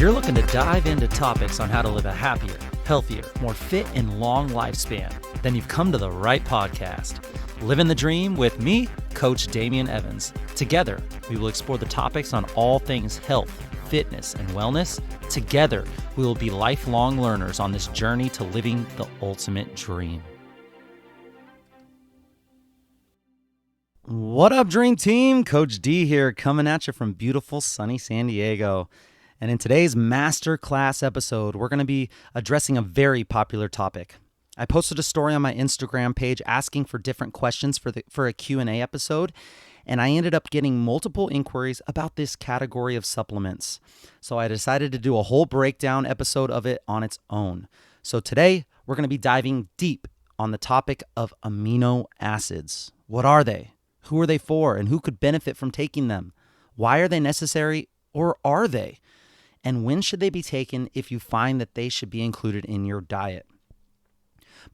you're looking to dive into topics on how to live a happier, healthier, more fit, and long lifespan, then you've come to the right podcast. Livin' the Dream with me, Coach Damian Evans. Together, we will explore the topics on all things health, fitness, and wellness. Together, we will be lifelong learners on this journey to living the ultimate dream. What up, Dream Team? Coach D here, coming at you from beautiful sunny San Diego. And in today's masterclass episode, we're going to be addressing a very popular topic. I posted a story on my Instagram page asking for different questions for a Q&A episode, and I ended up getting multiple inquiries about this category of supplements. So I decided to do a whole breakdown episode of it on its own. So today, we're going to be diving deep on the topic of amino acids. What are they? Who are they for? And who could benefit from taking them? Why are they necessary, or are they? And when should they be taken if you find that they should be included in your diet?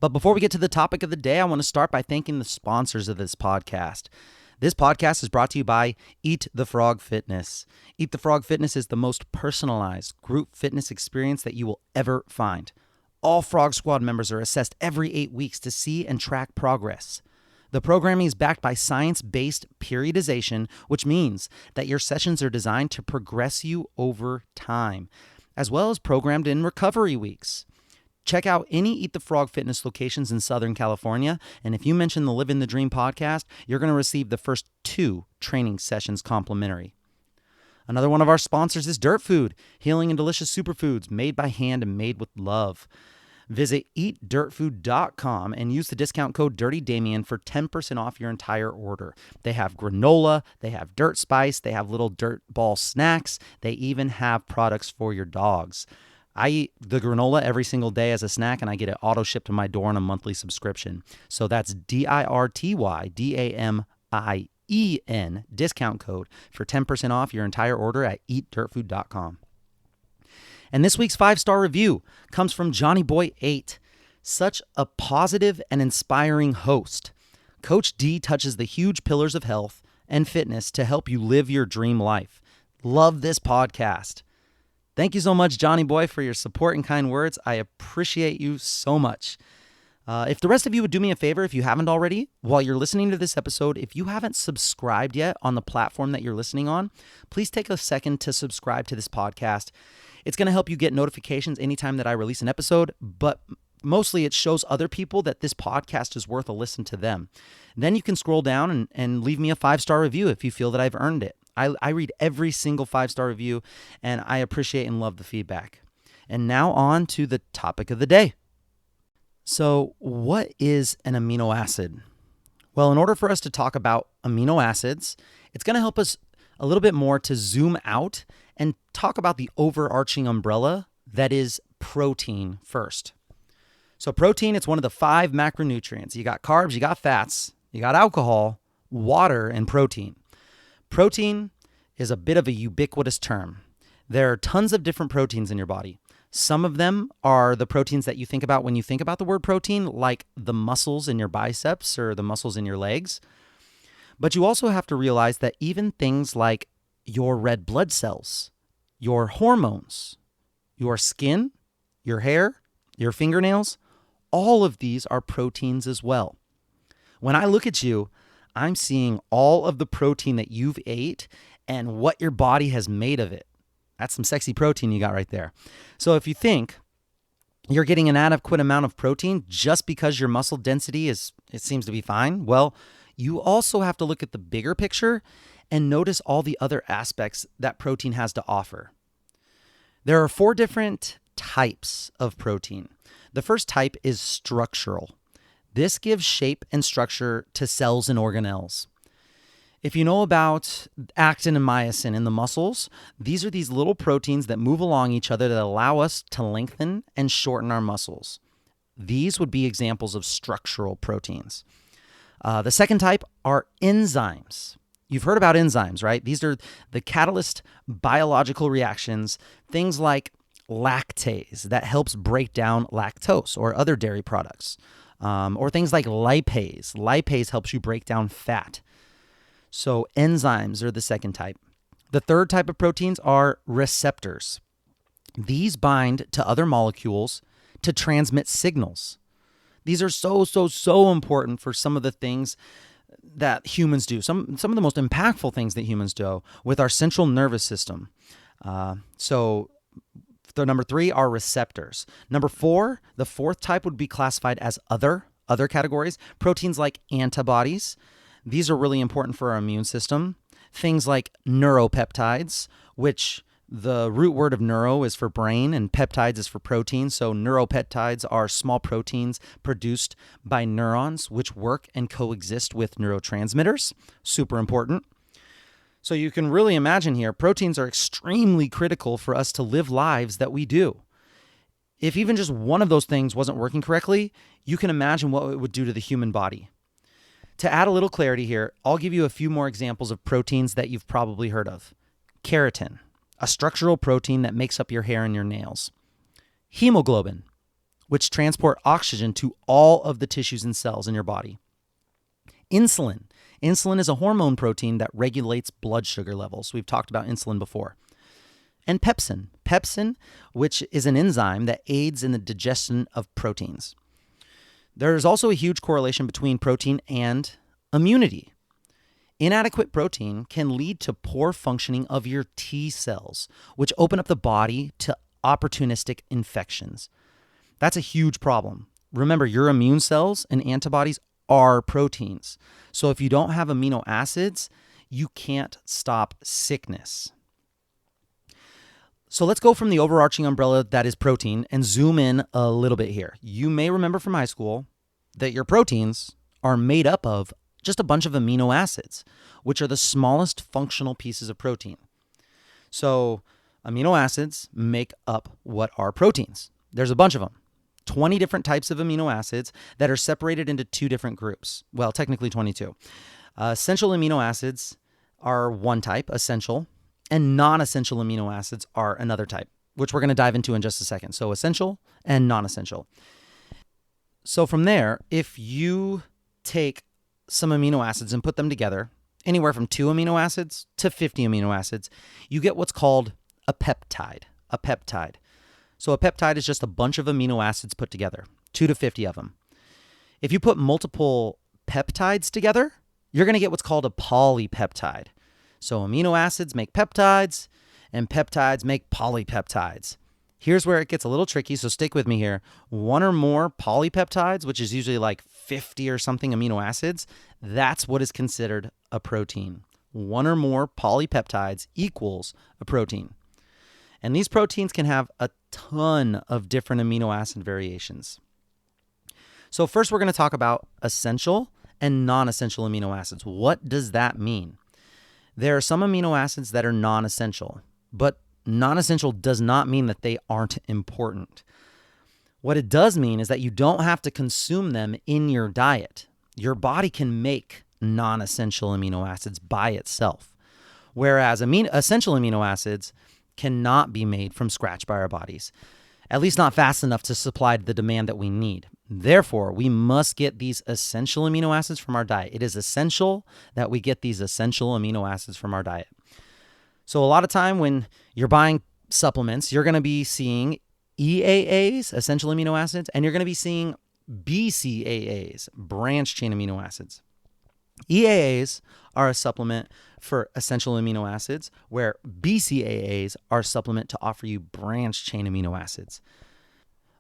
But before we get to the topic of the day, I want to start by thanking the sponsors of this podcast. This podcast is brought to you by Eat the Frog Fitness. Eat the Frog Fitness is the most personalized group fitness experience that you will ever find. All Frog Squad members are assessed every 8 weeks to see and track progress. The programming is backed by science-based periodization, which means that your sessions are designed to progress you over time, as well as programmed in recovery weeks. Check out any Eat the Frog Fitness locations in Southern California, and if you mention the Livin' the Dream podcast, you're going to receive the first 2 training sessions complimentary. Another one of our sponsors is Dirt Food, healing and delicious superfoods made by hand and made with love. Visit eatdirtfood.com and use the discount code DIRTYDAMIAN for 10% off your entire order. They have granola, they have dirt spice, they have little dirt ball snacks, they even have products for your dogs. I eat the granola every single day as a snack, and I get it auto shipped to my door on a monthly subscription. So that's DIRTYDAMIEN discount code for 10% off your entire order at eatdirtfood.com. And this week's 5-star review comes from Johnny Boy 8. Such a positive and inspiring host. Coach D touches the huge pillars of health and fitness to help you live your dream life. Love this podcast. Thank you so much, Johnny Boy, for your support and kind words. I appreciate you so much. If the rest of you would do me a favor, if you haven't already, while you're listening to this episode, if you haven't subscribed yet on the platform that you're listening on, please take a second to subscribe to this podcast. It's going to help you get notifications anytime that I release an episode, but mostly it shows other people that this podcast is worth a listen to them. Then you can scroll down and leave me a 5-star review if you feel that I've earned it. I read every single 5-star review, and I appreciate and love the feedback. And now on to the topic of the day. So what is an amino acid? Well, in order for us to talk about amino acids, it's going to help us a little bit more to zoom out and talk about the overarching umbrella that is protein first. So protein, it's one of the 5 macronutrients. You got carbs, you got fats, you got alcohol, water, and protein. Protein is a bit of a ubiquitous term. There are tons of different proteins in your body. Some of them are the proteins that you think about when you think about the word protein, like the muscles in your biceps or the muscles in your legs. But you also have to realize that even things like your red blood cells, your hormones, your skin, your hair, your fingernails, all of these are proteins as well. When I look at you, I'm seeing all of the protein that you've ate and what your body has made of it. That's some sexy protein you got right there. So if you think you're getting an adequate amount of protein just because your muscle density it seems to be fine, well, you also have to look at the bigger picture and notice all the other aspects that protein has to offer. There are 4 different types of protein. The first type is structural. This gives shape and structure to cells and organelles. If you know about actin and myosin in the muscles, these are these little proteins that move along each other that allow us to lengthen and shorten our muscles. These would be examples of structural proteins. The second type are enzymes. You've heard about enzymes, right? These are the catalyst biological reactions, things like lactase that helps break down lactose or other dairy products, or things like lipase. Lipase helps you break down fat. So enzymes are the second type. The third type of proteins are receptors. These bind to other molecules to transmit signals. These are so important for some of the things that humans do, some of the most impactful things that humans do with our central nervous system. So the number 3 are receptors. Number 4, the fourth type would be classified as other categories. Proteins like antibodies. These are really important for our immune system. Things like neuropeptides, which the root word of neuro is for brain and peptides is for protein. So neuropeptides are small proteins produced by neurons, which work and coexist with neurotransmitters. Super important. So you can really imagine here, proteins are extremely critical for us to live lives that we do. If even just one of those things wasn't working correctly, you can imagine what it would do to the human body. To add a little clarity here, I'll give you a few more examples of proteins that you've probably heard of. Keratin, a structural protein that makes up your hair and your nails. Hemoglobin, which transport oxygen to all of the tissues and cells in your body. Insulin. Insulin is a hormone protein that regulates blood sugar levels. We've talked about insulin before. And pepsin. Pepsin, which is an enzyme that aids in the digestion of proteins. There's also a huge correlation between protein and immunity. Inadequate protein can lead to poor functioning of your T cells, which open up the body to opportunistic infections. That's a huge problem. Remember, your immune cells and antibodies are proteins. So if you don't have amino acids, you can't stop sickness. So let's go from the overarching umbrella that is protein and zoom in a little bit here. You may remember from high school that your proteins are made up of just a bunch of amino acids, which are the smallest functional pieces of protein. So amino acids make up what are proteins. There's a bunch of them. 20 different types of amino acids that are separated into 2 different groups. Well, technically 22. Essential amino acids are one type, essential, and non-essential amino acids are another type, which we're going to dive into in just a second. So essential and non-essential. So from there, if you take some amino acids and put them together, anywhere from 2 amino acids to 50 amino acids, you get what's called a peptide. A peptide. So a peptide is just a bunch of amino acids put together, 2 to 50 of them. If you put multiple peptides together, you're going to get what's called a polypeptide. So amino acids make peptides, and peptides make polypeptides. Here's where it gets a little tricky, so stick with me here. 1 or more polypeptides, which is usually like 50 or something amino acids, that's what is considered a protein. 1 or more polypeptides equals a protein. And these proteins can have a ton of different amino acid variations. So first we're going to talk about essential and non-essential amino acids. What does that mean? There are some amino acids that are non-essential, but non-essential does not mean that they aren't important. What it does mean is that you don't have to consume them in your diet. Your body can make non-essential amino acids by itself, whereas essential amino acids cannot be made from scratch by our bodies, at least not fast enough to supply the demand that we need. Therefore, we must get these essential amino acids from our diet. It is essential that we get these essential amino acids from our diet. So a lot of time when you're buying supplements, you're going to be seeing EAAs, essential amino acids, and you're going to be seeing BCAAs, branch chain amino acids. EAAs are a supplement for essential amino acids, where BCAAs are a supplement to offer you branch chain amino acids.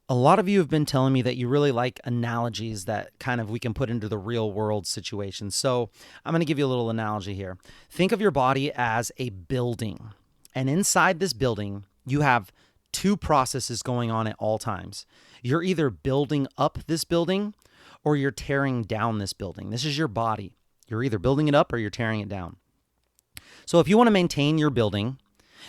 A lot of you have been telling me that you really like analogies that kind of we can put into the real world situation. So I'm going to give you a little analogy here. Think of your body as a building. And inside this building, you have 2 processes going on at all times. You're either building up this building or you're tearing down this building. This is your body. You're either building it up or you're tearing it down. So if you want to maintain your building,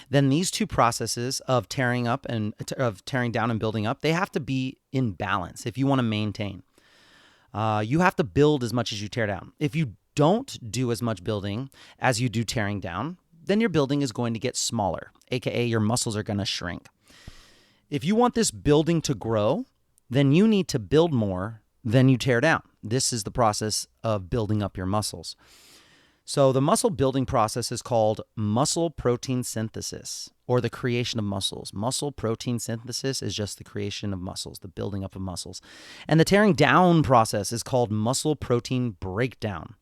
then these 2 processes of tearing up and of tearing down and building up, they have to be in balance if you want to maintain. You have to build as much as you tear down. If you don't do as much building as you do tearing down, then your building is going to get smaller, aka your muscles are going to shrink. If you want this building to grow, then you need to build more than you tear down. This is the process of building up your muscles. So the muscle building process is called muscle protein synthesis, or the creation of muscles. Muscle protein synthesis is just the creation of muscles, the building up of muscles. And the tearing down process is called muscle protein breakdown.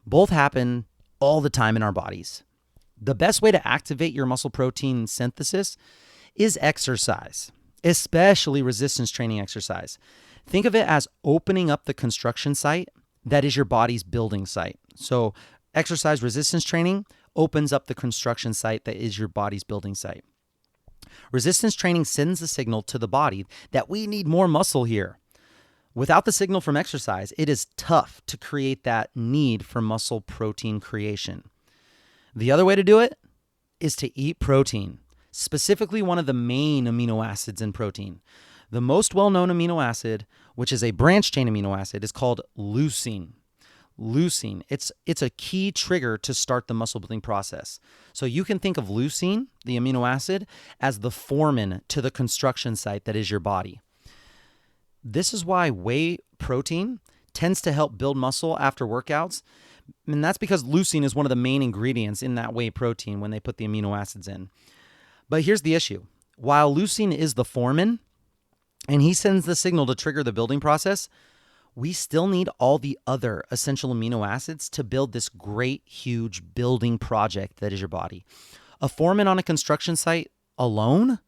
Both happen all the time in our bodies. The best way to activate your muscle protein synthesis is exercise, especially resistance training exercise. Think of it as opening up the construction site that is your body's building site. So exercise resistance training opens up the construction site that is your body's building site. Resistance training sends a signal to the body that we need more muscle here. Without the signal from exercise, it is tough to create that need for muscle protein creation. The other way to do it is to eat protein, specifically one of the main amino acids in protein. The most well-known amino acid, which is a branched chain amino acid, is called leucine. Leucine, it's a key trigger to start the muscle building process. So you can think of leucine, the amino acid, as the foreman to the construction site that is your body. This is why whey protein tends to help build muscle after workouts. And that's because leucine is one of the main ingredients in that whey protein when they put the amino acids in. But here's the issue. While leucine is the foreman, and he sends the signal to trigger the building process, we still need all the other essential amino acids to build this great, huge building project that is your body. A foreman on a construction site alone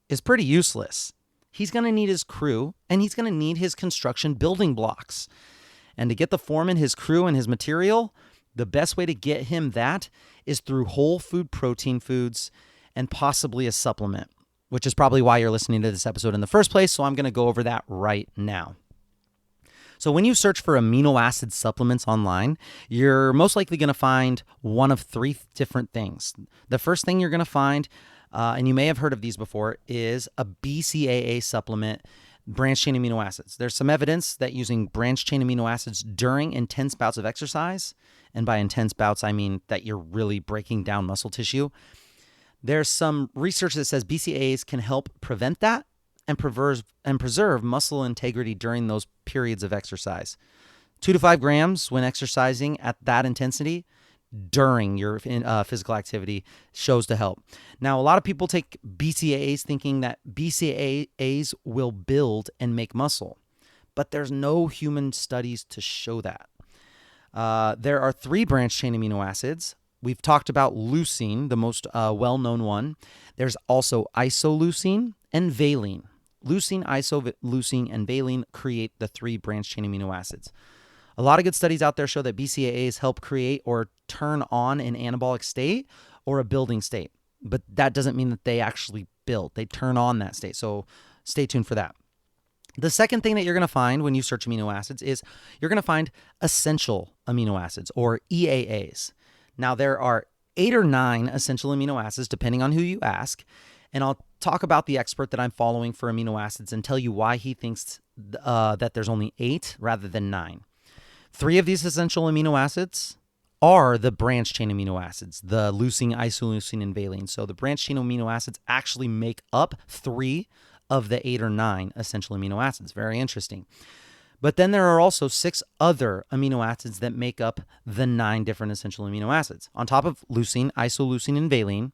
is pretty useless. He's going to need his crew, and he's going to need his construction building blocks. And to get the foreman, his crew, and his material, the best way to get him that is through whole food protein foods and possibly a supplement, which is probably why you're listening to this episode in the first place. So I'm going to go over that right now. So when you search for amino acid supplements online, you're most likely going to find one of three different things. The first thing you're going to find, and you may have heard of these before, is a BCAA supplement, branched chain amino acids. There's some evidence that using branched chain amino acids during intense bouts of exercise, and by intense bouts, I mean that you're really breaking down muscle tissue. There's some research that says BCAAs can help prevent that and preserve muscle integrity during those periods of exercise. 2 to 5 grams when exercising at that intensity during your physical activity shows to help. Now, a lot of people take BCAAs thinking that BCAAs will build and make muscle, but there's no human studies to show that. There are 3 branched chain amino acids. We've talked about leucine, the most well-known one. There's also isoleucine and valine. Leucine, isoleucine, and valine create the 3 branched chain amino acids. A lot of good studies out there show that BCAAs help create or turn on an anabolic state or a building state, but that doesn't mean that they actually build. They turn on that state, so stay tuned for that. The second thing that you're going to find when you search amino acids is you're going to find essential amino acids, or EAAs. Now, there are 8 or 9 essential amino acids, depending on who you ask, and I'll talk about the expert that I'm following for amino acids and tell you why he thinks that there's only 8 rather than 9. 3 of these essential amino acids are the branched chain amino acids, the leucine, isoleucine, and valine. So the branched chain amino acids actually make up 3 of the 8 or 9 essential amino acids. Very interesting. But then there are also 6 other amino acids that make up the 9 different essential amino acids. On top of leucine, isoleucine, and valine,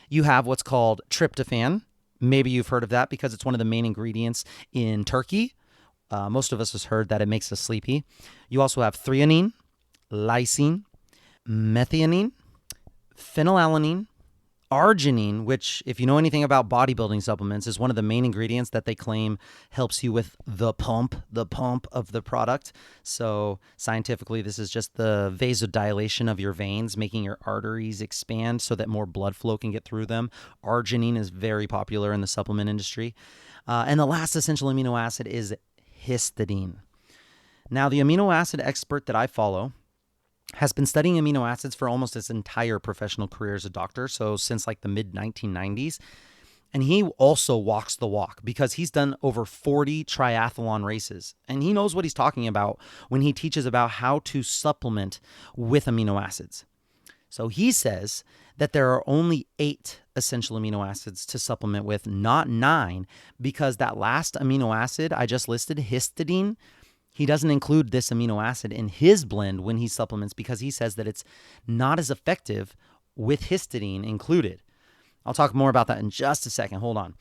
you have what's called tryptophan. Maybe you've heard of that because it's one of the main ingredients in turkey. Most of us has heard that it makes us sleepy. You also have threonine, lysine, methionine, phenylalanine, arginine, which, if you know anything about bodybuilding supplements, is one of the main ingredients that they claim helps you with the pump of the product. So scientifically, this is just the vasodilation of your veins, making your arteries expand so that more blood flow can get through them. Arginine is very popular in the supplement industry. And the last essential amino acid is histidine. Now, the amino acid expert that I follow has been studying amino acids for almost his entire professional career as a doctor, so since like the mid-1990s. And he also walks the walk because he's done over 40 triathlon races. And he knows what he's talking about when he teaches about how to supplement with amino acids. So he says that there are only 8 essential amino acids to supplement with, not 9, because that last amino acid I just listed, histidine, He doesn't include this amino acid in his blend when he supplements because he says that it's not as effective with histidine included. I'll talk more about that in just a second. Hold on.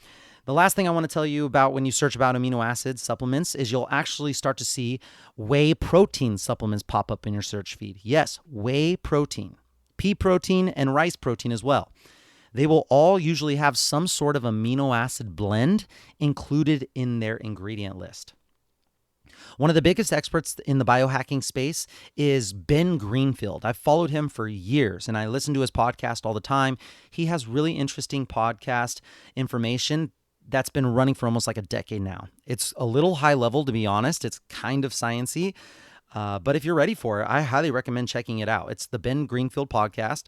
The last thing I want to tell you about when you search about amino acid supplements is you'll actually start to see whey protein supplements pop up in your search feed. Yes, whey protein, pea protein, and rice protein as well. They will all usually have some sort of amino acid blend included in their ingredient list. One of the biggest experts in the biohacking space is Ben Greenfield. I've followed him for years and I listen to his podcast all the time. He has really interesting podcast information that's been running for almost like a decade now. It's a little high level, to be honest. It's kind of sciencey, but if you're ready for it, I highly recommend checking it out. It's the Ben Greenfield podcast.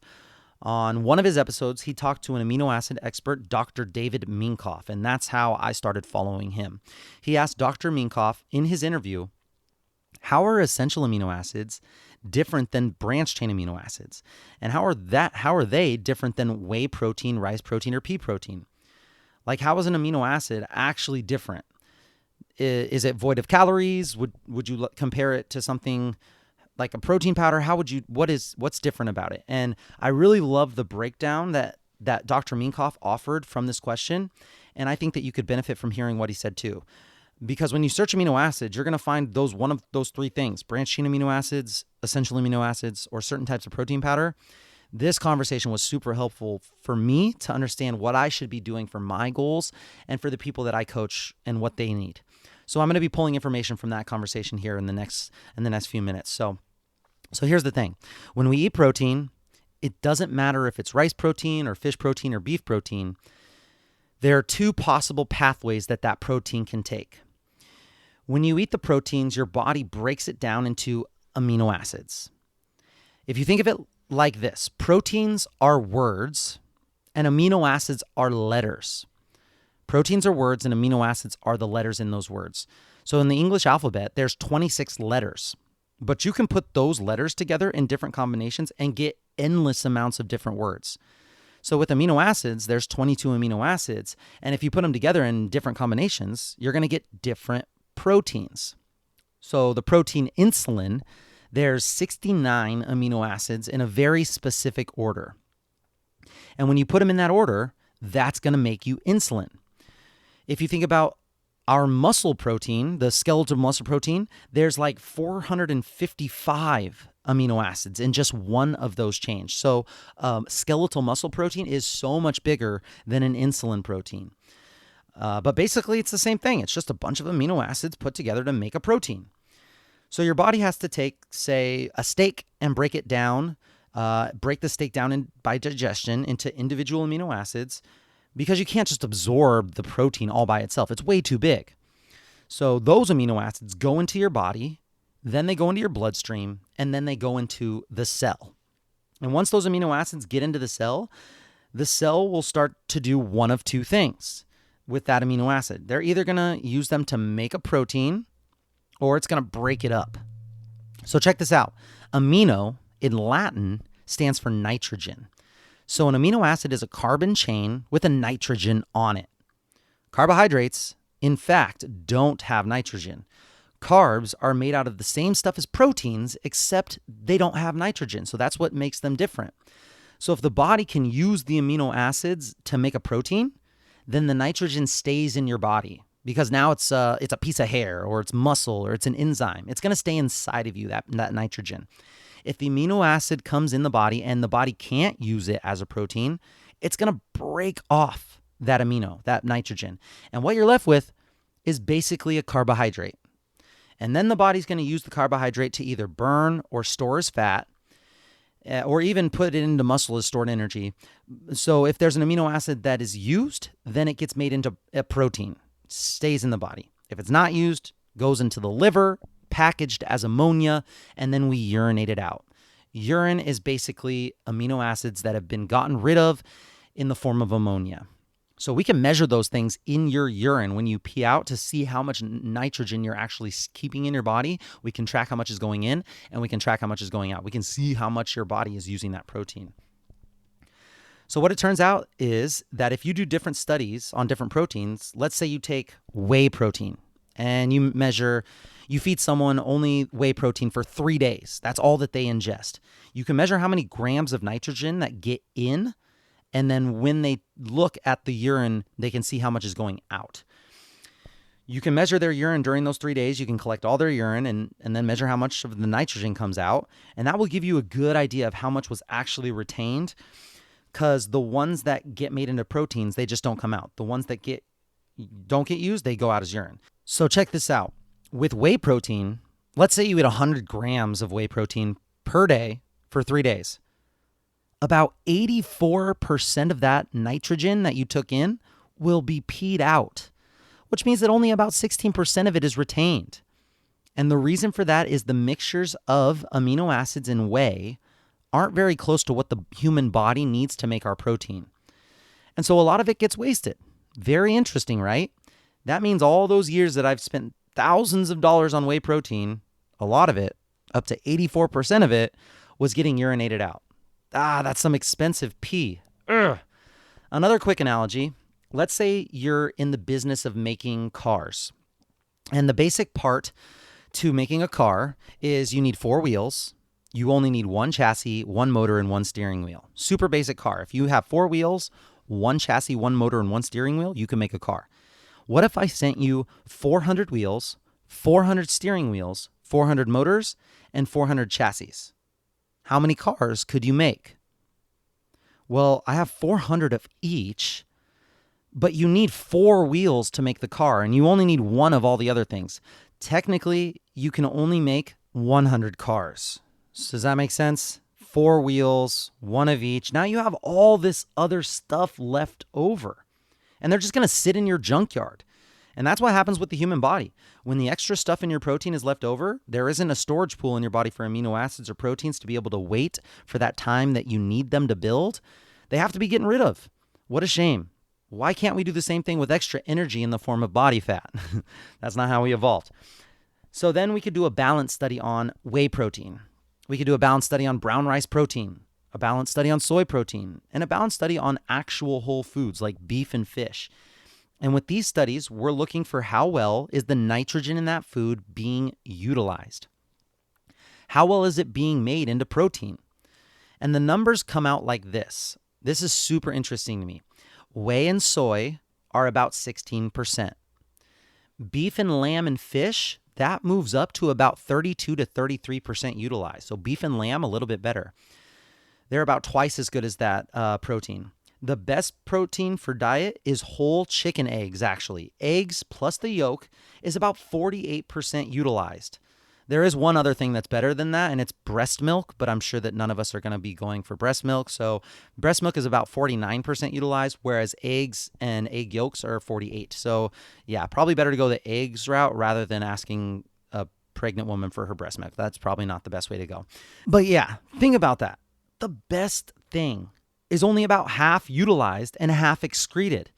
On one of his episodes, he talked to an amino acid expert, Dr. David Minkoff, and that's how I started following him. He asked Dr. Minkoff in his interview, how are essential amino acids different than branched-chain amino acids? And how are they different than whey protein, rice protein, or pea protein? Like, how is an amino acid actually different? Is it void of calories? Would you compare it to something like a protein powder? What's different about it? And I really love the breakdown that Dr. Minkoff offered from this question. And I think that you could benefit from hearing what he said too. Because when you search amino acids, you're going to find one of those three things: branched chain amino acids, essential amino acids, or certain types of protein powder. This conversation was super helpful for me to understand what I should be doing for my goals and for the people that I coach and what they need. So I'm going to be pulling information from that conversation here in the next few minutes. So here's the thing. When we eat protein, it doesn't matter if it's rice protein or fish protein or beef protein. There are two possible pathways that protein can take. When you eat the proteins, your body breaks it down into amino acids. If you think of it like this, proteins are words and amino acids are letters. Proteins are words and amino acids are the letters in those words. So in the English alphabet, there's 26 letters. But you can put those letters together in different combinations and get endless amounts of different words. So with amino acids, there's 22 amino acids. And if you put them together in different combinations, you're going to get different proteins. So the protein insulin, there's 69 amino acids in a very specific order. And when you put them in that order, that's going to make you insulin. If you think about our muscle protein, the skeletal muscle protein, there's like 455 amino acids in just one of those chains. So skeletal muscle protein is so much bigger than an insulin protein. But basically, it's the same thing. It's just a bunch of amino acids put together to make a protein. So your body has to take, say, a steak and break it down, break the steak down by digestion into individual amino acids, because you can't just absorb the protein all by itself. It's way too big. So those amino acids go into your body, then they go into your bloodstream, and then they go into the cell. And once those amino acids get into the cell will start to do one of two things with that amino acid. They're either going to use them to make a protein, or it's going to break it up. So check this out. Amino in Latin stands for nitrogen. So an amino acid is a carbon chain with a nitrogen on it. Carbohydrates, in fact, don't have nitrogen. Carbs are made out of the same stuff as proteins, except they don't have nitrogen. So that's what makes them different. So if the body can use the amino acids to make a protein, then the nitrogen stays in your body, because now it's a piece of hair, or it's muscle, or it's an enzyme. It's going to stay inside of you, that nitrogen. If the amino acid comes in the body and the body can't use it as a protein, it's going to break off that amino, that nitrogen. And what you're left with is basically a carbohydrate. And then the body's going to use the carbohydrate to either burn or store as fat, or even put it into muscle as stored energy. So if there's an amino acid that is used, then it gets made into a protein, stays in the body. If it's not used, goes into the liver, packaged as ammonia, and then we urinate it out. Urine is basically amino acids that have been gotten rid of in the form of ammonia. So we can measure those things in your urine when you pee out to see how much nitrogen you're actually keeping in your body. We can track how much is going in, and we can track how much is going out. We can see how much your body is using that protein. So what it turns out is that if you do different studies on different proteins, let's say you take whey protein and you feed someone only whey protein for 3 days. That's all that they ingest. You can measure how many grams of nitrogen that get in, and then when they look at the urine, they can see how much is going out. You can measure their urine during those 3 days. You can collect all their urine and then measure how much of the nitrogen comes out. And that will give you a good idea of how much was actually retained, because the ones that get made into proteins, they just don't come out. The ones that don't get used, they go out as urine. So check this out. With whey protein, let's say you eat 100 grams of whey protein per day for 3 days. About 84% of that nitrogen that you took in will be peed out, which means that only about 16% of it is retained. And the reason for that is the mixtures of amino acids in whey aren't very close to what the human body needs to make our protein. And so a lot of it gets wasted. Very interesting, right? That means all those years that I've spent thousands of dollars on whey protein, a lot of it, up to 84% of it, was getting urinated out. That's some expensive pee. Ugh. Another quick analogy. Let's say you're in the business of making cars. And the basic part to making a car is you need 4 wheels. You only need 1 chassis, 1 motor, and 1 steering wheel. Super basic car. If you have 4 wheels, 1 chassis, 1 motor, and 1 steering wheel, you can make a car. What if I sent you 400 wheels, 400 steering wheels, 400 motors, and 400 chassis? How many cars could you make? Well, I have 400 of each, but you need 4 wheels to make the car, and you only need 1 of all the other things. Technically, you can only make 100 cars. So does that make sense? 4 wheels, 1 of each. Now you have all this other stuff left over, and they're just going to sit in your junkyard. And that's what happens with the human body. When the extra stuff in your protein is left over, there isn't a storage pool in your body for amino acids or proteins to be able to wait for that time that you need them to build. They have to be getting rid of. What a shame. Why can't we do the same thing with extra energy in the form of body fat? That's not how we evolved. So then we could do a balanced study on whey protein. We could do a balanced study on brown rice protein, a balanced study on soy protein, and a balanced study on actual whole foods like beef and fish. And with these studies, we're looking for how well is the nitrogen in that food being utilized? How well is it being made into protein? And the numbers come out like this. This is super interesting to me. Whey and soy are about 16%. Beef and lamb and fish, that moves up to about 32 to 33% utilized. So beef and lamb, a little bit better. They're about twice as good as that protein. The best protein for diet is whole chicken eggs, actually. Eggs plus the yolk is about 48% utilized. There is one other thing that's better than that, and it's breast milk, but I'm sure that none of us are going to be going for breast milk. So breast milk is about 49% utilized, whereas eggs and egg yolks are 48%. So yeah, probably better to go the eggs route rather than asking a pregnant woman for her breast milk. That's probably not the best way to go. But yeah, think about that. The best thing is only about half utilized and half excreted.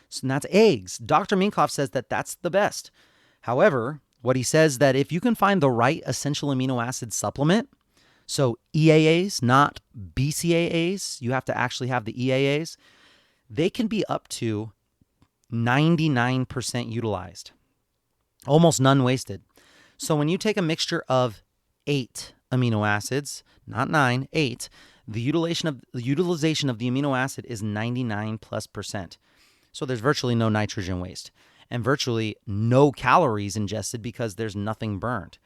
So that's eggs. Dr. Minkoff says that that's the best. However, what he says that if you can find the right essential amino acid supplement, so EAAs, not BCAAs, you have to actually have the EAAs, they can be up to 99% utilized, almost none wasted. So when you take a mixture of 8 amino acids, not 9, 8, the utilization of the amino acid is 99+%. So there's virtually no nitrogen waste and virtually no calories ingested because there's nothing burned.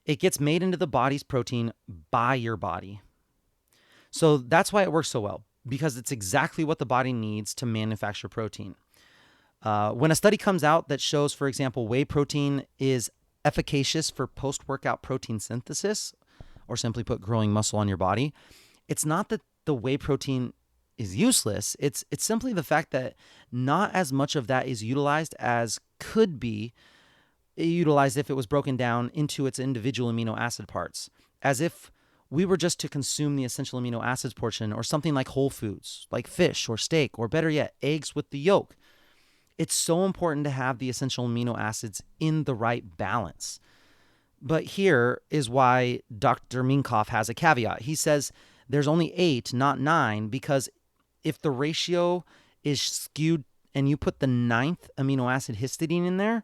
It gets made into the body's protein by your body. So that's why it works so well, because it's exactly what the body needs to manufacture protein. When a study comes out that shows, for example, whey protein is efficacious for post-workout protein synthesis, or simply put, growing muscle on your body, it's not that the whey protein is useless. It's simply the fact that not as much of that is utilized as could be utilized if it was broken down into its individual amino acid parts, as if we were just to consume the essential amino acids portion or something like whole foods, like fish or steak, or better yet, eggs with the yolk. It's so important to have the essential amino acids in the right balance. But here is why Dr. Minkoff has a caveat. He says there's only 8, not 9, because if the ratio is skewed and you put the 9th amino acid histidine in there,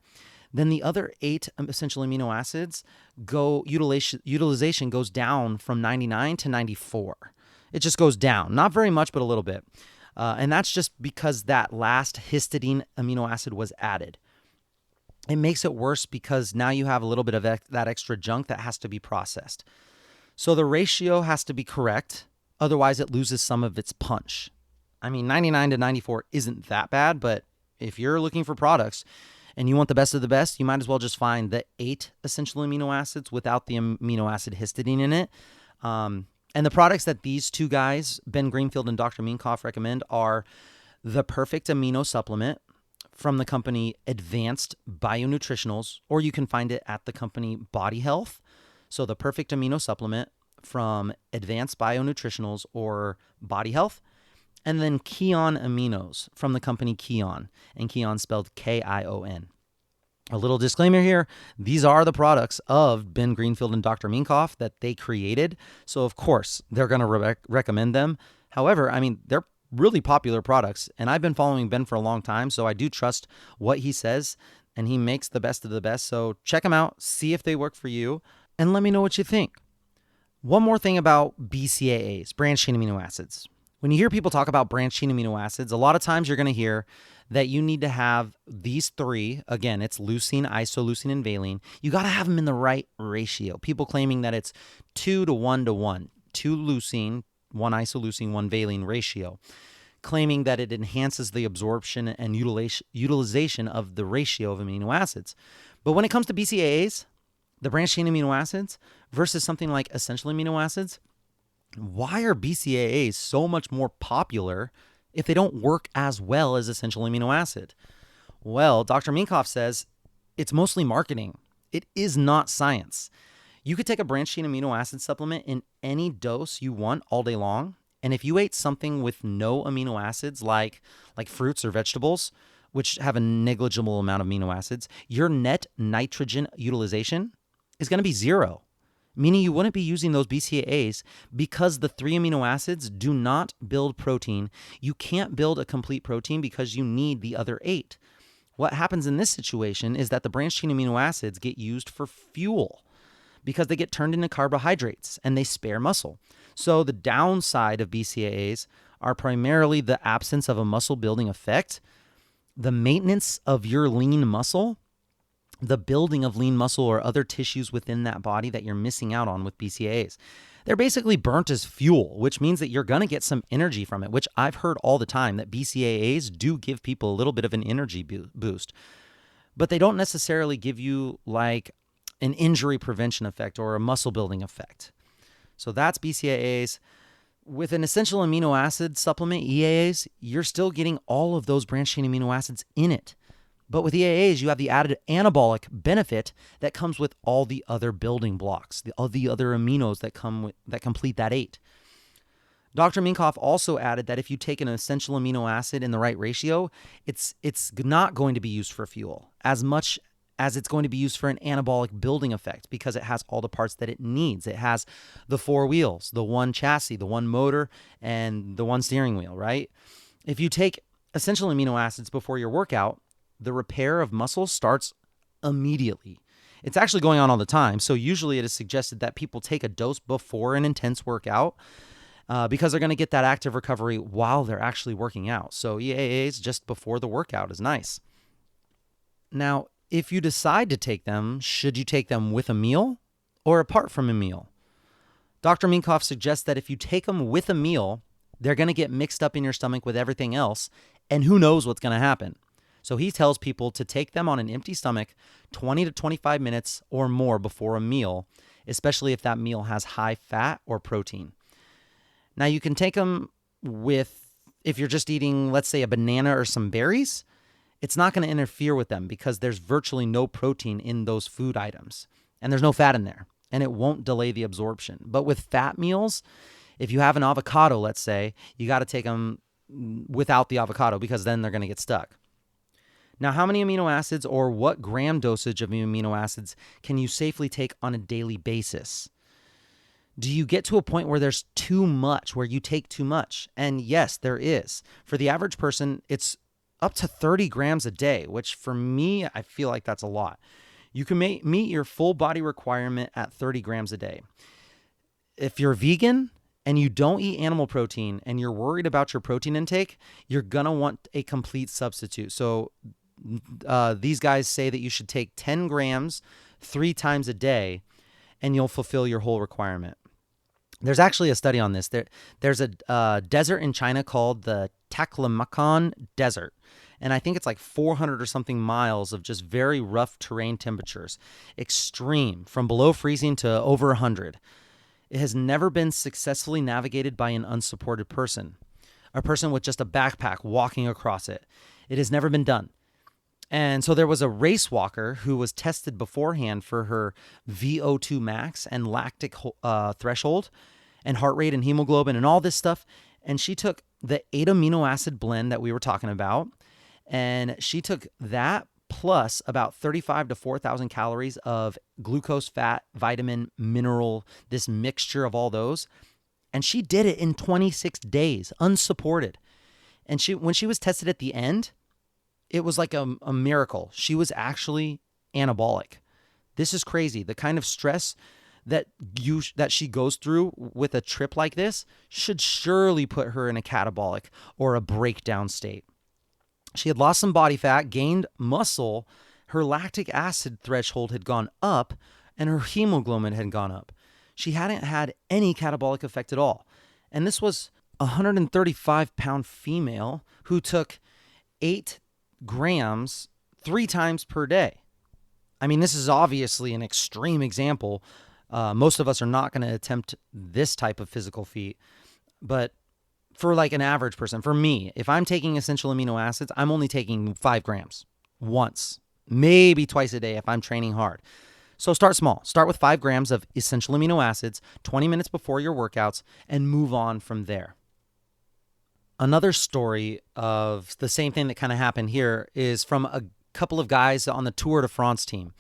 then the other 8 essential amino acids utilization goes down from 99 to 94. It just goes down, not very much, but a little bit. And that's just because that last histidine amino acid was added. It makes it worse because now you have a little bit of that extra junk that has to be processed. So the ratio has to be correct. Otherwise, it loses some of its punch. I mean, 99 to 94 isn't that bad, but if you're looking for products and you want the best of the best, you might as well just find the 8 essential amino acids without the amino acid histidine in it. And the products that these two guys, Ben Greenfield and Dr. Minkoff, recommend are the Perfect Amino Supplement from the company Advanced Bionutritionals, or you can find it at the company Body Health. So the Perfect Amino Supplement from Advanced Bionutritionals or Body Health. And then Kion Aminos from the company Kion, and Kion spelled Kion. A little disclaimer here, these are the products of Ben Greenfield and Dr. Minkoff that they created. So of course, they're going to recommend them. However, I mean, they're really popular products, and I've been following Ben for a long time, so I do trust what he says, and he makes the best of the best. So check them out, see if they work for you, and let me know what you think. One more thing about BCAAs, branched chain amino acids. When you hear people talk about branched chain amino acids, a lot of times you're going to hear that you need to have these 3. Again, it's leucine, isoleucine, and valine. You got to have them in the right ratio. People claiming that it's 2 to 1 to 1, 2 leucine, 1 isoleucine, 1 valine ratio, claiming that it enhances the absorption and utilization of the ratio of amino acids. But when it comes to BCAAs, the branched chain amino acids, versus something like essential amino acids, why are BCAAs so much more popular if they don't work as well as essential amino acid? Well, Dr. Minkoff says it's mostly marketing. It is not science. You could take a branched chain amino acid supplement in any dose you want all day long. And if you ate something with no amino acids like fruits or vegetables, which have a negligible amount of amino acids, your net nitrogen utilization is going to be 0. Meaning you wouldn't be using those BCAAs because the 3 amino acids do not build protein. You can't build a complete protein because you need the other 8. What happens in this situation is that the branched chain amino acids get used for fuel because they get turned into carbohydrates and they spare muscle. So the downside of BCAAs are primarily the absence of a muscle building effect, the maintenance of your lean muscle, the building of lean muscle or other tissues within that body that you're missing out on with BCAAs. They're basically burnt as fuel, which means that you're going to get some energy from it, which I've heard all the time that BCAAs do give people a little bit of an energy boost. But they don't necessarily give you like an injury prevention effect or a muscle building effect. So that's BCAAs. With an essential amino acid supplement, EAAs, you're still getting all of those branched chain amino acids in it. But with EAAs, you have the added anabolic benefit that comes with all the other building blocks, all the other aminos that complete that 8. Dr. Minkoff also added that if you take an essential amino acid in the right ratio, it's not going to be used for fuel as much as it's going to be used for an anabolic building effect because it has all the parts that it needs. It has the 4 wheels, the 1 chassis, the 1 motor, and the 1 steering wheel, right? If you take essential amino acids before your workout, the repair of muscle starts immediately. It's actually going on all the time. So usually it is suggested that people take a dose before an intense workout because they're going to get that active recovery while they're actually working out. So EAAs just before the workout is nice. Now, if you decide to take them, should you take them with a meal or apart from a meal? Dr. Minkoff suggests that if you take them with a meal, they're going to get mixed up in your stomach with everything else, and who knows what's going to happen. So he tells people to take them on an empty stomach 20 to 25 minutes or more before a meal, especially if that meal has high fat or protein. Now you can take them if you're just eating, let's say, a banana or some berries, it's not going to interfere with them because there's virtually no protein in those food items and there's no fat in there and it won't delay the absorption. But with fat meals, if you have an avocado, let's say, you got to take them without the avocado because then they're going to get stuck. Now, how many amino acids or what gram dosage of amino acids can you safely take on a daily basis? Do you get to a point where there's too much, where you take too much? And yes, there is. For the average person, it's up to 30 grams a day, which for me, I feel like that's a lot. You can meet your full body requirement at 30 grams a day. If you're vegan and you don't eat animal protein and you're worried about your protein intake, you're going to want a complete substitute. So these guys say that you should take 10 grams 3 times a day and you'll fulfill your whole requirement. There's actually a study on this. There's a desert in China called the Taklamakan Desert. And I think it's like 400 or something miles of just very rough terrain temperatures. Extreme, from below freezing to over 100. It has never been successfully navigated by an unsupported person. A person with just a backpack walking across it. It has never been done. And so there was a race walker who was tested beforehand for her VO2 max and lactic threshold and heart rate and hemoglobin and all this stuff. And she took the 8 amino acid blend that we were talking about. And she took that plus about 35 to 4,000 calories of glucose, fat, vitamin, mineral, this mixture of all those. And she did it in 26 days, unsupported. And when she was tested at the end, it was like a miracle. She was actually anabolic. This is crazy. The kind of stress that she goes through with a trip like this should surely put her in a catabolic or a breakdown state. She had lost some body fat, gained muscle, her lactic acid threshold had gone up, and her hemoglobin had gone up. She hadn't had any catabolic effect at all. And this was a 135-pound female who took 8 grams 3 times per day. I mean, this is obviously an extreme example. Most of us are not going to attempt this type of physical feat, but for like an average person, for me, if I'm taking essential amino acids, I'm only taking 5 grams once, maybe twice a day if I'm training hard. So start small. Start with 5 grams of essential amino acids 20 minutes before your workouts and move on from there. Another story of the same thing that kind of happened here is from a couple of guys on the Tour de France team.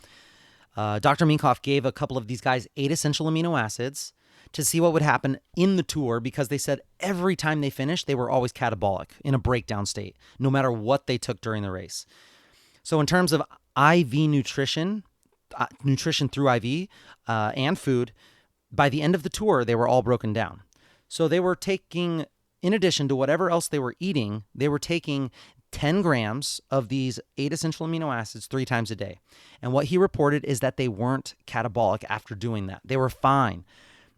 Dr. Minkoff gave a couple of these guys 8 essential amino acids to see what would happen in the tour because they said every time they finished, they were always catabolic in a breakdown state, no matter what they took during the race. So in terms of IV nutrition through IV and food, by the end of the tour, they were all broken down. So they were taking, in addition to whatever else they were eating, they were taking 10 grams of these 8 essential amino acids 3 times a day. And what he reported is that they weren't catabolic after doing that. They were fine.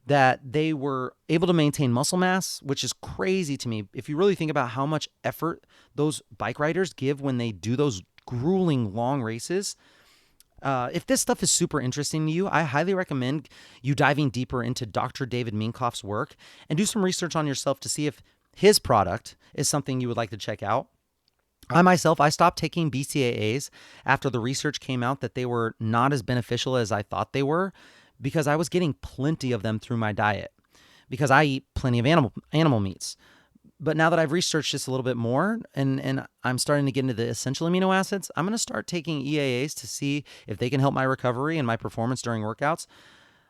That they were able to maintain muscle mass, which is crazy to me. If you really think about how much effort those bike riders give when they do those grueling long races, if this stuff is super interesting to you, I highly recommend you diving deeper into Dr. David Minkoff's work and do some research on yourself to see if his product is something you would like to check out. I stopped taking BCAAs after the research came out that they were not as beneficial as I thought they were, because I was getting plenty of them through my diet because I eat plenty of animal meats. But now that I've researched this a little bit more and I'm starting to get into the essential amino acids, I'm going to start taking EAAs to see if they can help my recovery and my performance during workouts.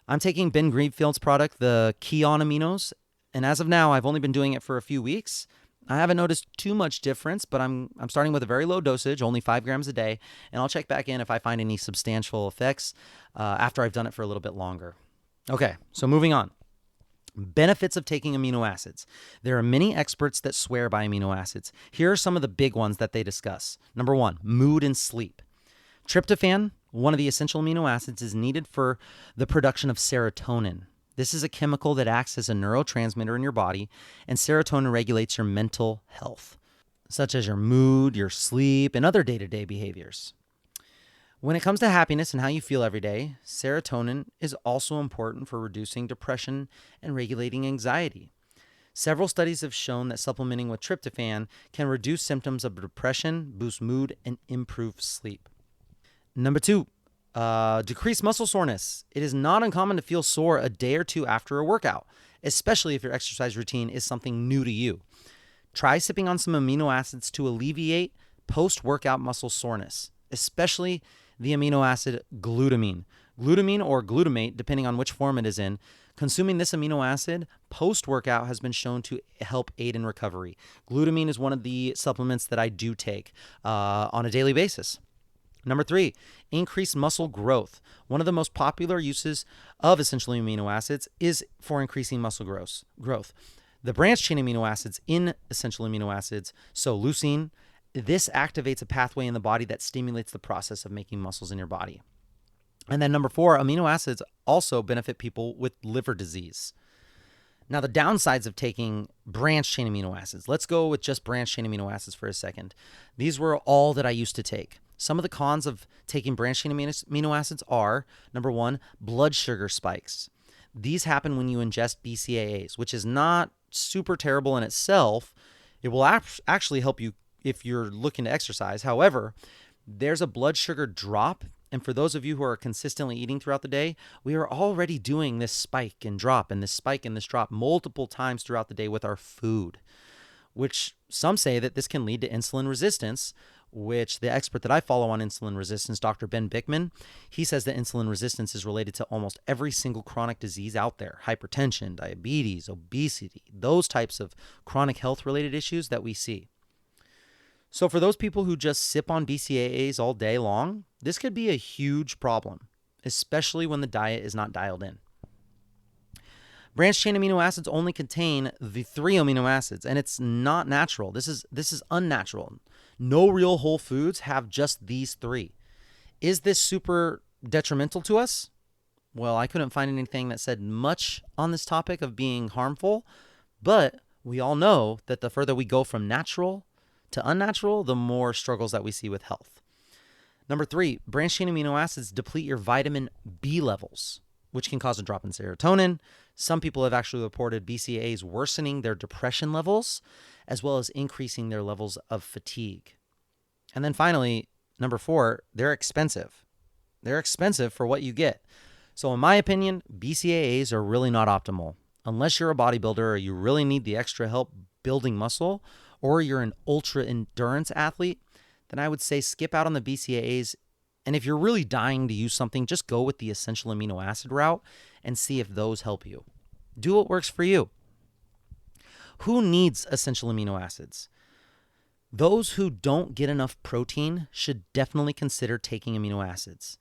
I'm taking Ben Greenfield's product, the Kion Aminos, and as of now, I've only been doing it for a few weeks. I haven't noticed too much difference, but I'm starting with a very low dosage, only 5 grams a day, and I'll check back in if I find any substantial effects after I've done it for a little bit longer. Okay, so moving on. Benefits of taking amino acids. There are many experts that swear by amino acids. Here are some of the big ones that they discuss. Number 1, mood and sleep. Tryptophan, one of the essential amino acids, is needed for the production of serotonin. This is a chemical that acts as a neurotransmitter in your body, and serotonin regulates your mental health, such as your mood, your sleep, and other day-to-day behaviors. When it comes to happiness and how you feel every day, serotonin is also important for reducing depression and regulating anxiety. Several studies have shown that supplementing with tryptophan can reduce symptoms of depression, boost mood, and improve sleep. Number 2. Decrease muscle soreness. It is not uncommon to feel sore a day or two after a workout, especially if your exercise routine is something new to you. Try sipping on some amino acids to alleviate post-workout muscle soreness, especially the amino acid glutamine. Glutamine or glutamate, depending on which form it is in, Consuming this amino acid post-workout has been shown to help aid in recovery. Glutamine is one of the supplements that I do take on a daily basis. Number 3, increased muscle growth. One of the most popular uses of essential amino acids is for increasing muscle growth. The branched chain amino acids in essential amino acids, so leucine, this activates a pathway in the body that stimulates the process of making muscles in your body. And then number 4, amino acids also benefit people with liver disease. Now, the downsides of taking branched chain amino acids. Let's go with just branched chain amino acids for a second. These were all that I used to take. Some of the cons of taking branched chain amino acids are, number 1, blood sugar spikes. These happen when you ingest BCAAs, which is not super terrible in itself. It will actually help you if you're looking to exercise. However, there's a blood sugar drop. And for those of you who are consistently eating throughout the day, we are already doing this spike and drop and this spike and this drop multiple times throughout the day with our food, which some say that this can lead to insulin resistance, which the expert that I follow on insulin resistance, Dr. Ben Bickman, he says that insulin resistance is related to almost every single chronic disease out there: hypertension, diabetes, obesity, those types of chronic health-related issues that we see. So for those people who just sip on BCAAs all day long, this could be a huge problem, especially when the diet is not dialed in. Branched chain amino acids only contain the 3 amino acids, and it's not natural. This is unnatural. No real whole foods have just these 3. Is this super detrimental to us? Well, I couldn't find anything that said much on this topic of being harmful, but we all know that the further we go from natural to unnatural, the more struggles that we see with health. Number 3, branched chain amino acids deplete your vitamin B levels, which can cause a drop in serotonin. Some people have actually reported BCAAs worsening their depression levels, as well as increasing their levels of fatigue. And then finally, number 4, they're expensive. They're expensive for what you get. So in my opinion, BCAAs are really not optimal. Unless you're a bodybuilder or you really need the extra help building muscle, or you're an ultra endurance athlete, then I would say skip out on the BCAAs. And if you're really dying to use something, just go with the essential amino acid route and see if those help you. Do what works for you. Who needs essential amino acids? Those who don't get enough protein should definitely consider taking amino acids.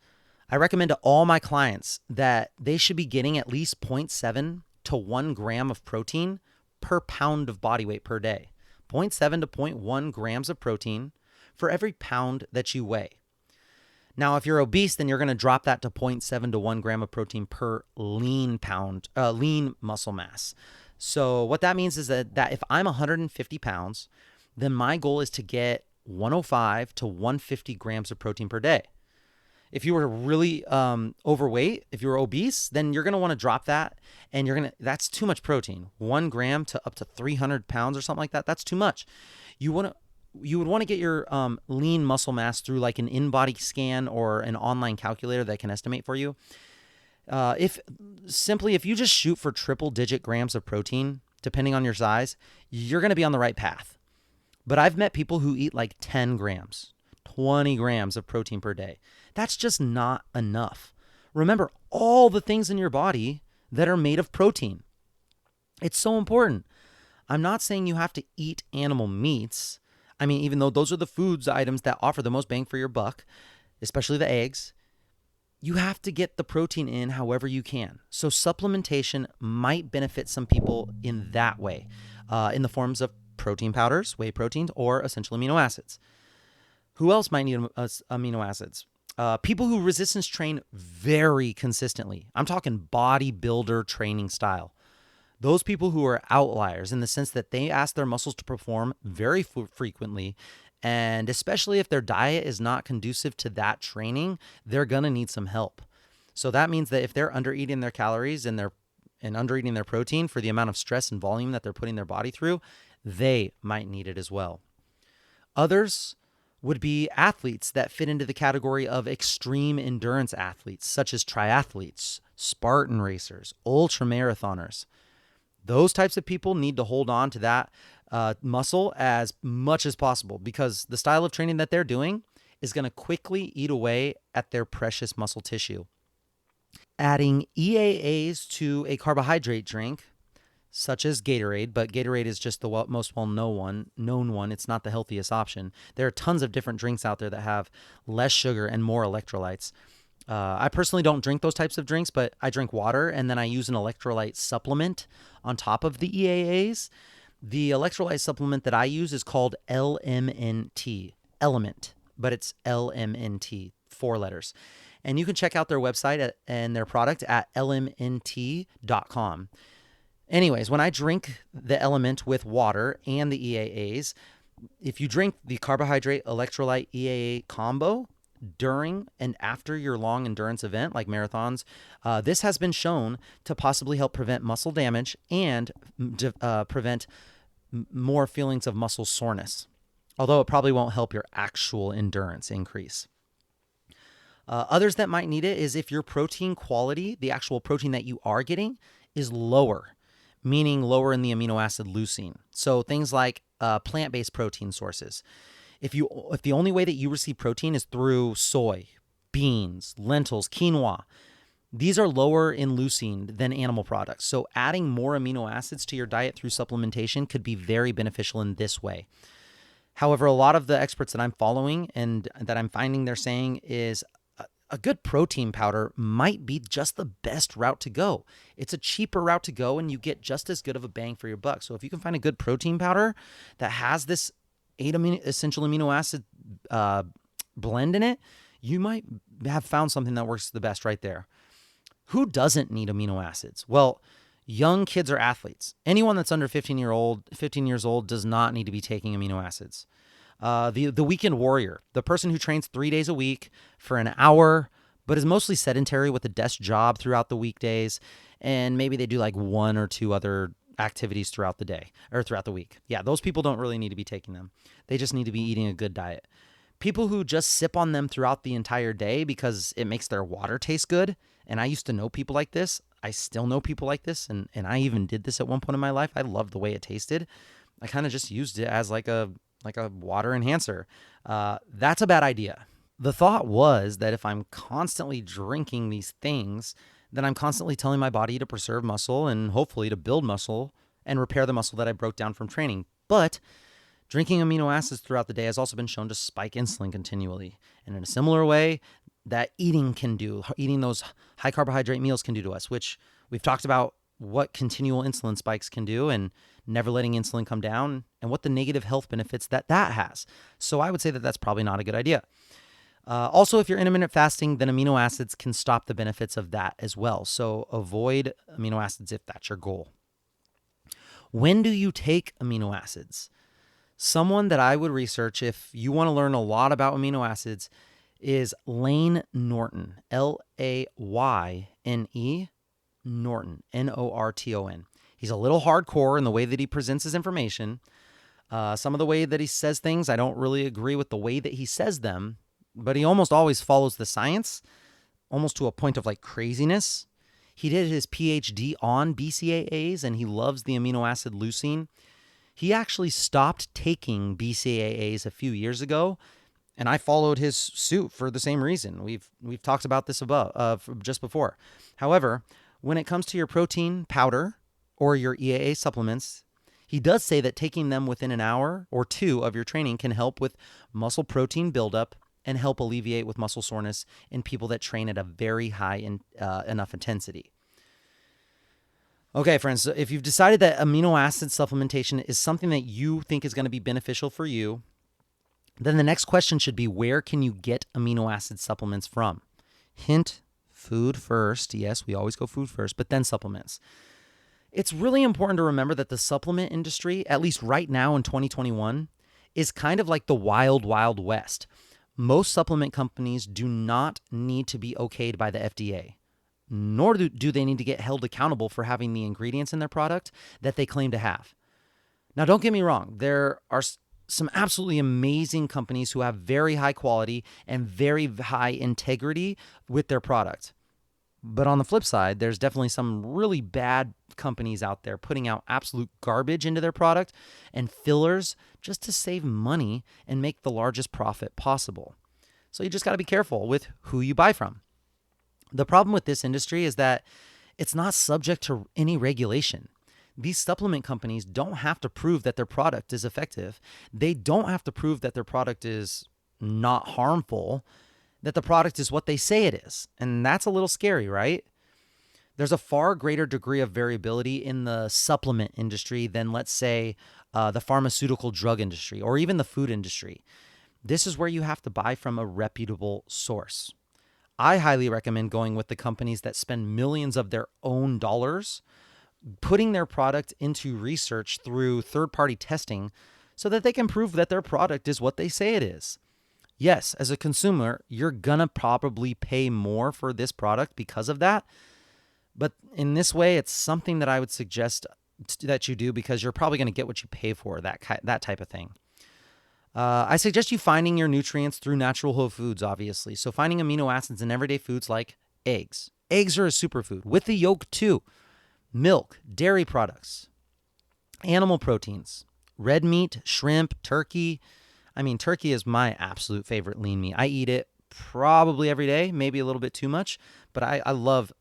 I recommend to all my clients that they should be getting at least 0.7 to 1 gram of protein per pound of body weight per day. 0.7 to 0.1 grams of protein for every pound that you weigh. Now, if you're obese, then you're going to drop that to 0.7 to 1 gram of protein per lean muscle mass. So what that means is that if I'm 150 pounds, then my goal is to get 105 to 150 grams of protein per day. If you were really overweight, if you're obese, then you're going to want to drop that, and that's too much protein. 1 gram to up to 300 pounds or something like that, that's too much. You would want to get your lean muscle mass through like an in-body scan or an online calculator that can estimate for you. If you just shoot for triple-digit grams of protein, depending on your size, you're going to be on the right path. But I've met people who eat like 10 grams, 20 grams of protein per day. That's just not enough. Remember all the things in your body that are made of protein. It's so important. I'm not saying you have to eat animal meats. I mean, even though those are the foods items that offer the most bang for your buck, especially the eggs, you have to get the protein in however you can. So supplementation might benefit some people in that way, in the forms of protein powders, whey proteins, or essential amino acids. Who else might need amino acids? People who resistance train very consistently. I'm talking bodybuilder training style. Those people who are outliers in the sense that they ask their muscles to perform very frequently, and especially if their diet is not conducive to that training, they're going to need some help. So that means that if they're under-eating their calories and under-eating their protein for the amount of stress and volume that they're putting their body through, they might need it as well. Others would be athletes that fit into the category of extreme endurance athletes, such as triathletes, Spartan racers, ultramarathoners. Those types of people need to hold on to that muscle as much as possible, because the style of training that they're doing is going to quickly eat away at their precious muscle tissue. Adding EAAs to a carbohydrate drink, such as Gatorade, but Gatorade is just the most well-known one. It's not the healthiest option. There are tons of different drinks out there that have less sugar and more electrolytes. I personally don't drink those types of drinks, but I drink water, and then I use an electrolyte supplement on top of the EAAs. The electrolyte supplement that I use is called LMNT, Element, but it's LMNT, 4 letters. And you can check out their website and their product at lmnt.com. Anyways, when I drink the Element with water and the EAAs, if you drink the carbohydrate electrolyte EAA combo during and after your long endurance event like marathons, this has been shown to possibly help prevent muscle damage and prevent more feelings of muscle soreness, although it probably won't help your actual endurance increase. Others that might need it is if your protein quality, the actual protein that you are getting, is lower, meaning lower in the amino acid leucine. So things like plant-based protein sources. If the only way that you receive protein is through soy, beans, lentils, quinoa, these are lower in leucine than animal products. So adding more amino acids to your diet through supplementation could be very beneficial in this way. However, a lot of the experts that I'm following and that I'm finding they're saying is a good protein powder might be just the best route to go. It's a cheaper route to go, and you get just as good of a bang for your buck. So if you can find a good protein powder that has this 8 essential amino acid blend in it, you might have found something that works the best right there. Who doesn't need amino acids? Well, young kids or athletes. Anyone that's under 15 years old does not need to be taking amino acids. The weekend warrior, the person who trains 3 days a week for an hour, but is mostly sedentary with a desk job throughout the weekdays, and maybe they do like 1 or 2 other activities throughout the day or throughout the week. Yeah, those people don't really need to be taking them. They just need to be eating a good diet. People who just sip on them throughout the entire day because it makes their water taste good, and I used to know people like this. I still know people like this, and I even did this at one point in my life. I loved the way it tasted. I kind of just used it as like a water enhancer. That's a bad idea. The thought was that if I'm constantly drinking these things, then I'm constantly telling my body to preserve muscle and hopefully to build muscle and repair the muscle that I broke down from training. But drinking amino acids throughout the day has also been shown to spike insulin continually. And in a similar way that eating those high carbohydrate meals can do to us, which we've talked about what continual insulin spikes can do and never letting insulin come down and what the negative health benefits that has. So I would say that that's probably not a good idea. Also, if you're intermittent fasting, then amino acids can stop the benefits of that as well. So avoid amino acids if that's your goal. When do you take amino acids? Someone that I would research if you want to learn a lot about amino acids is Layne Norton, Layne Norton, Norton. He's a little hardcore in the way that he presents his information. Some of the way that he says things, I don't really agree with the way that he says them, but he almost always follows the science, almost to a point of like craziness. He did his PhD on BCAAs, and he loves the amino acid leucine. He actually stopped taking BCAAs a few years ago, and I followed his suit for the same reason. We've talked about this just before. However, when it comes to your protein powder or your EAA supplements, he does say that taking them within an hour or 2 of your training can help with muscle protein buildup and help alleviate with muscle soreness in people that train at a very high enough intensity. Okay, friends, so if you've decided that amino acid supplementation is something that you think is going to be beneficial for you, then the next question should be, where can you get amino acid supplements from? Hint, food first. Yes, we always go food first, but then supplements. It's really important to remember that the supplement industry, at least right now in 2021, is kind of like the wild, wild west. Most supplement companies do not need to be okayed by the FDA, nor do they need to get held accountable for having the ingredients in their product that they claim to have. Now, don't get me wrong. There are some absolutely amazing companies who have very high quality and very high integrity with their product. But on the flip side, there's definitely some really bad companies out there putting out absolute garbage into their product and fillers just to save money and make the largest profit possible. So you just got to be careful with who you buy from. The problem with this industry is that it's not subject to any regulation. These supplement companies don't have to prove that their product is effective. They don't have to prove that their product is not harmful, that the product is what they say it is. And that's a little scary, right? There's a far greater degree of variability in the supplement industry than, let's say, the pharmaceutical drug industry or even the food industry. This is where you have to buy from a reputable source. I highly recommend going with the companies that spend millions of their own dollars putting their product into research through third-party testing so that they can prove that their product is what they say it is. Yes, as a consumer, you're gonna probably pay more for this product because of that. But in this way, it's something that I would suggest that you do because you're probably going to get what you pay for, that type of thing. I suggest you finding your nutrients through natural whole foods, obviously. So finding amino acids in everyday foods like eggs. Eggs are a superfood with the yolk too. Milk, dairy products, animal proteins, red meat, shrimp, turkey. I mean, turkey is my absolute favorite lean meat. I eat it probably every day, maybe a little bit too much, but I love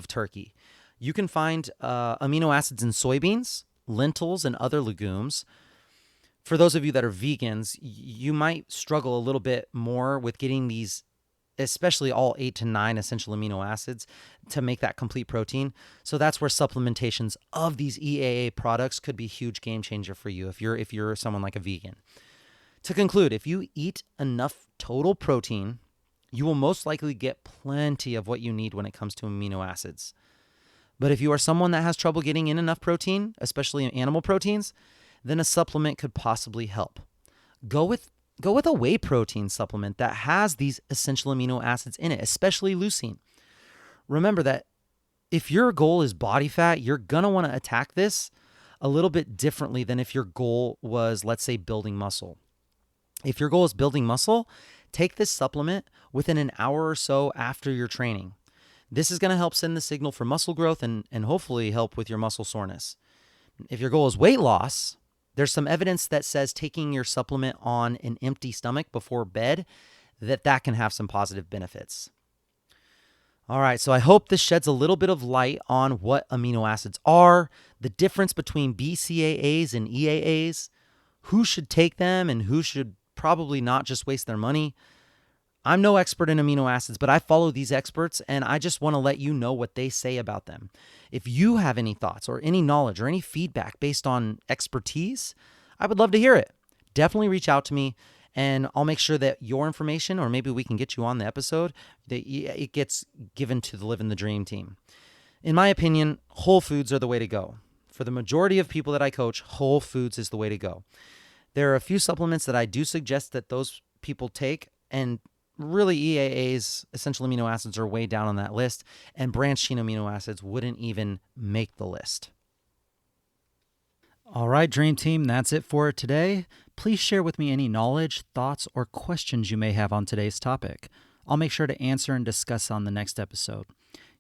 turkey. You can find amino acids in soybeans, lentils, and other legumes. For those of you that are vegans, you might struggle a little bit more with getting these, especially all 8 to 9 essential amino acids to make that complete protein. So that's where supplementations of these EAA products could be a huge game changer for you if you're someone like a vegan. To conclude, if you eat enough total protein, you will most likely get plenty of what you need when it comes to amino acids. But if you are someone that has trouble getting in enough protein, especially animal proteins, then a supplement could possibly help. Go with a whey protein supplement that has these essential amino acids in it, especially leucine. Remember that if your goal is body fat, you're going to want to attack this a little bit differently than if your goal was, let's say, building muscle. If your goal is building muscle, take this supplement within an hour or so after your training. This is going to help send the signal for muscle growth and hopefully help with your muscle soreness. If your goal is weight loss, there's some evidence that says taking your supplement on an empty stomach before bed, that can have some positive benefits. All right, so I hope this sheds a little bit of light on what amino acids are, the difference between BCAAs and EAAs, who should take them and who should probably not just waste their money. I'm no expert in amino acids, but I follow these experts and I just want to let you know what they say about them. If you have any thoughts or any knowledge or any feedback based on expertise, I would love to hear it. Definitely reach out to me and I'll make sure that your information, or maybe we can get you on the episode, that it gets given to the Livin the Dream team. In my opinion, whole foods are the way to go. For the majority of people that I coach, whole foods is the way to go. There are a few supplements that I do suggest that those people take, and really EAAs, essential amino acids, are way down on that list, and branched chain amino acids wouldn't even make the list. All right, Dream Team, that's it for today. Please share with me any knowledge, thoughts, or questions you may have on today's topic. I'll make sure to answer and discuss on the next episode.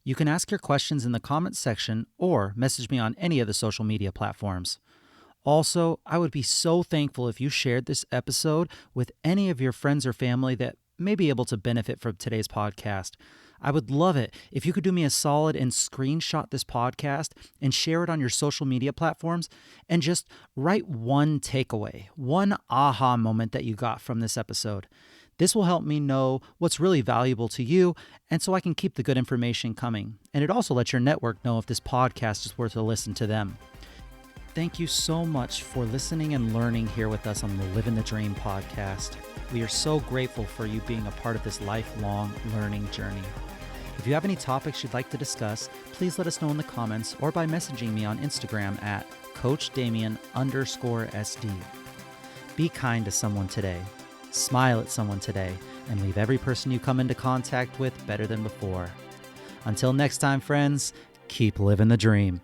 You can ask your questions in the comments section or message me on any of the social media platforms. Also, I would be so thankful if you shared this episode with any of your friends or family that may be able to benefit from today's podcast. I would love it if you could do me a solid and screenshot this podcast and share it on your social media platforms and just write one takeaway, one aha moment that you got from this episode. This will help me know what's really valuable to you, and so I can keep the good information coming. And it also lets your network know if this podcast is worth a listen to them. Thank you so much for listening and learning here with us on the Livin the Dream podcast. We are so grateful for you being a part of this lifelong learning journey. If you have any topics you'd like to discuss, please let us know in the comments or by messaging me on Instagram at CoachDamian_SD. Be kind to someone today, smile at someone today, and leave every person you come into contact with better than before. Until next time, friends, keep living the dream.